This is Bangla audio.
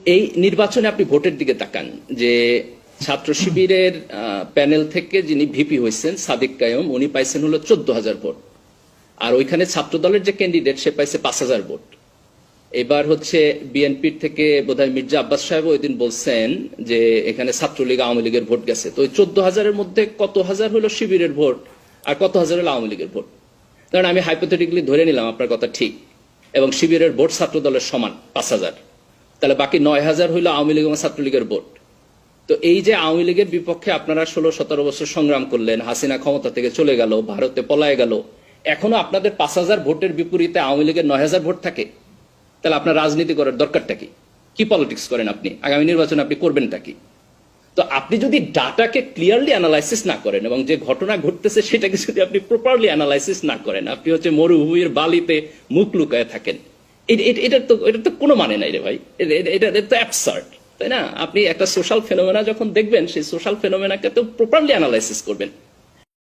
এই নির্বাচনে আপনি ভোটের দিকে তাকান যে ছাত্র শিবিরের প্যানেল থেকে যিনি ভিপি হয়েছেন সাদিক কায়ুম, উনি পাইছেন হলো 14,000 ভোট। আর ওইখানে ছাত্র দলের যে ক্যান্ডিডেট সে পাইছে 5,000 ভোট। এবার হচ্ছে বিএনপির থেকে বোধহয় মির্জা আব্বাস সাহেব ওই দিন বলছেন যে এখানে ছাত্রলীগ আওয়ামী লীগের ভোট গেছে। তো ওই 14,000-এর মধ্যে কত হাজার হলো শিবিরের ভোট আর কত হাজার হলো আওয়ামী লীগের ভোট। কারণ আমি হাইপোথেটিক্যালি ধরে নিলাম আপনার কথা ঠিক, এবং শিবিরের ভোট ছাত্র দলের সমান 5,000, তাহলে বাকি 9,000 হইলো আওয়ামী লীগ এবং ছাত্রলীগের ভোট। তো এই যে আওয়ামী লীগের বিপক্ষে আপনারা 16-17 বছর সংগ্রাম করলেন, হাসিনা ক্ষমতা থেকে চলে গেল, ভারতে পলায় গেল, এখনো আপনাদের 5,000 ভোটের বিপরীতে আওয়ামী লীগের 9,000 ভোট থাকে, তাহলে আপনার রাজনীতি করার দরকারটা কি? কি পলিটিক্স করেন আপনি? আগামী নির্বাচনে আপনি করবেনটা কি? তো আপনি যদি ডাটাকে ক্লিয়ারলি অ্যানালাইসিস না করেন এবং যে ঘটনা ঘটতেছে সেটাকে যদি আপনি প্রপারলি অ্যানালাইসিস না করেন, আপনি হচ্ছে মরুভূমির বালিতে মুখ লুকায় থাকেন, এটার তো কোনো মানে নাই রে ভাই। এটা তো অ্যাবসার্ড, তাই না? আপনি একটা সোশ্যাল ফেনোমেনা যখন দেখবেন, সেই সোশ্যাল ফেনোমেনাকে তো প্রপারলি অ্যানালাইসিস করবেন।